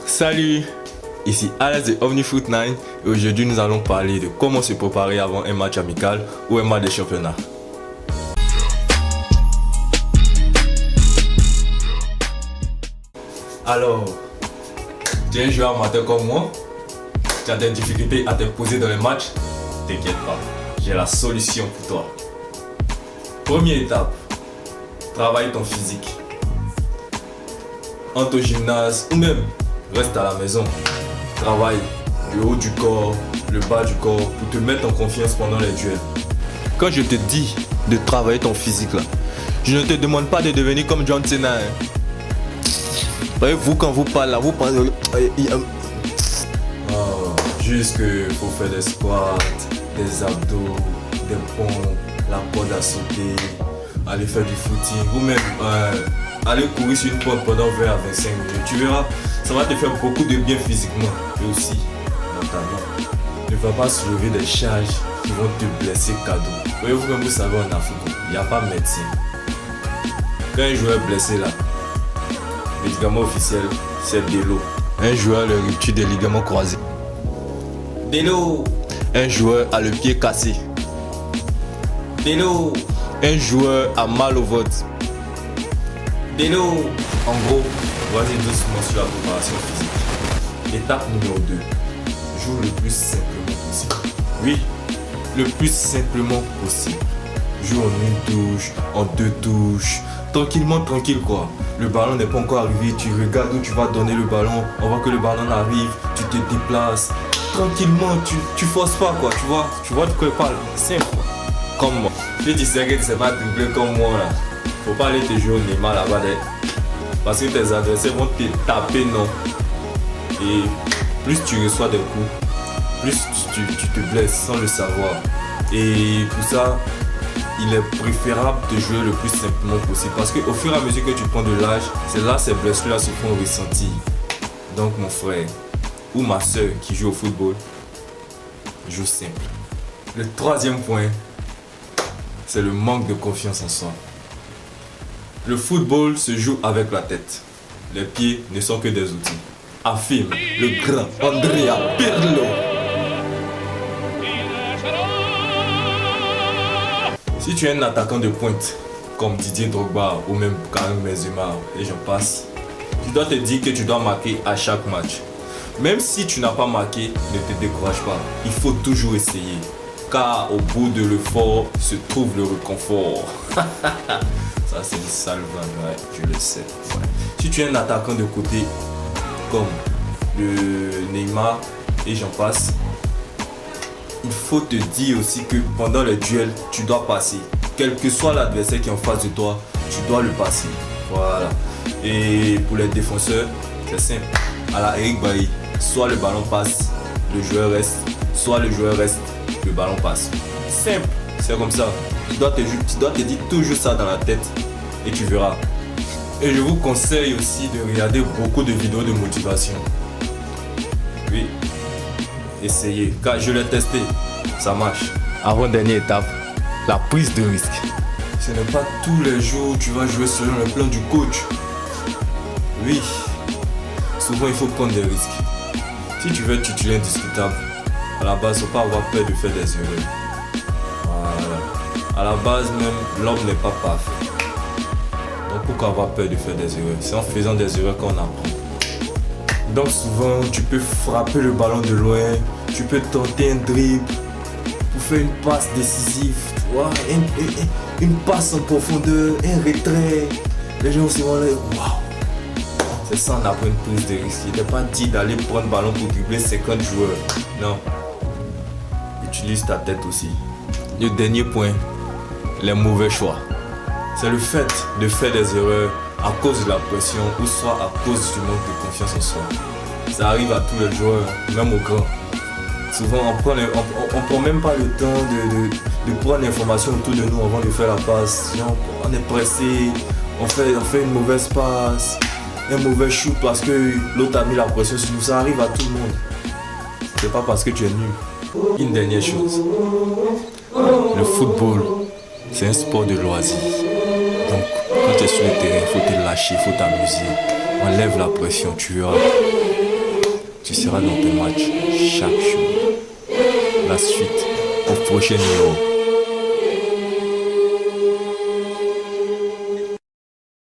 Salut, ici Alex de OmniFoot9 et aujourd'hui nous allons parler de comment se préparer avant un match amical ou un match de championnat. Alors, tu es un joueur amateur comme moi, tu as des difficultés à te poser dans les matchs, t'inquiète pas, j'ai la solution pour toi. Première étape, travaille ton physique. Entre au gymnase ou même reste à la maison. Travaille le haut du corps, le bas du corps pour te mettre en confiance pendant les duels. Quand je te dis de travailler ton physique là, je ne te demande pas de devenir comme John Cena. Vous quand vous parlez là, vous pensez... juste qu'il faut faire des squats, des abdos, des pompes, la corde à sauter, aller faire du footing ou même aller courir sur une pente pendant 20 à 25 minutes. Tu verras, ça va te faire beaucoup de bien physiquement et aussi mentalement. Ne va pas soulever des charges qui vont te blesser cadeau. Voyez-vous, comme vous savez en Afrique, il n'y a pas de médecin. Quand un joueur est blessé là, le médicament officiel c'est Délo. Un joueur a le rupture des ligaments croisés. Délo. Un joueur a le pied cassé. Délo. Un joueur a mal au ventre. Délo. En gros, vas-y doucement sur la préparation physique. Étape numéro 2. Joue le plus simplement possible. Oui, le plus simplement possible. Joue en une touche, en deux touches. Tranquillement, tranquille quoi. Le ballon n'est pas encore arrivé, tu regardes où tu vas donner le ballon. On voit que le ballon arrive, tu te déplaces. Tranquillement, tu forces pas quoi, tu vois de quoi je parle. Simple quoi. Comme moi. Si tu sais que tu sais pas dribbler comme moi là, faut pas aller te jouer au Neymar là-bas. Parce que tes adversaires vont te taper non. Et plus tu reçois des coups, plus tu te blesses sans le savoir. Et pour ça, il est préférable de jouer le plus simplement possible. Parce qu'au fur et à mesure que tu prends de l'âge, c'est là ces blessures-là se font ressentir. Donc mon frère ou ma soeur qui joue au football, joue simple. Le troisième point, c'est le manque de confiance en soi. Le football se joue avec la tête. Les pieds ne sont que des outils. Affirme le grand Andrea Pirlo. Si tu es un attaquant de pointe, comme Didier Drogba ou même Karim Benzema et j'en passe, tu dois te dire que tu dois marquer à chaque match. Même si tu n'as pas marqué, ne te décourage pas. Il faut toujours essayer. Car au bout de l'effort se trouve le réconfort. Ça c'est une sale vanne, ouais, je le sais. Ouais. Si tu es un attaquant de côté, comme le Neymar et j'en passe, il faut te dire aussi que pendant les duels, tu dois passer. Quel que soit l'adversaire qui est en face de toi, tu dois le passer. Voilà. Et pour les défenseurs, c'est simple. À la Eric Bailly, soit le ballon passe, le joueur reste, soit le joueur reste, le ballon passe. Simple, c'est comme ça. Tu dois te dire toujours ça dans la tête et tu verras. Et je vous conseille aussi de regarder beaucoup de vidéos de motivation. Oui, essayez, car je l'ai testé, ça marche. Avant-dernière étape, la prise de risque. Ce n'est pas tous les jours que tu vas jouer selon le plan du coach. Oui, souvent il faut prendre des risques. Si tu veux être titulaire indiscutable, à la base, il ne faut pas avoir peur de faire des erreurs. Voilà. À la base même, l'homme n'est pas parfait. Donc pourquoi avoir peur de faire des erreurs? C'est en faisant des erreurs qu'on apprend. Donc souvent, tu peux frapper le ballon de loin, tu peux tenter un dribble pour faire une passe décisive, tu vois, une passe en profondeur, un retrait. Les gens se vont là, waouh! C'est ça, on apprend une prise de risque. Il n'est pas dit d'aller prendre le ballon pour dribbler 50 joueurs. Non. Utilise ta tête aussi. Le dernier point, les mauvais choix. C'est le fait de faire des erreurs à cause de la pression ou soit à cause du manque de confiance en soi. Ça arrive à tous les joueurs, même aux grands. Souvent, on prend même pas le temps de prendre l'information autour de nous avant de faire la passe. On est pressé, on fait une mauvaise passe, un mauvais shoot parce que l'autre a mis la pression sur nous. Ça arrive à tout le monde. C'est pas parce que tu es nul. Une dernière chose. Le football, c'est un sport de loisir. Donc, quand tu es sur le terrain, il faut te lâcher, il faut t'amuser. Enlève la pression, tu verras. sera dans ton match chaque jour. La suite au prochain numéro.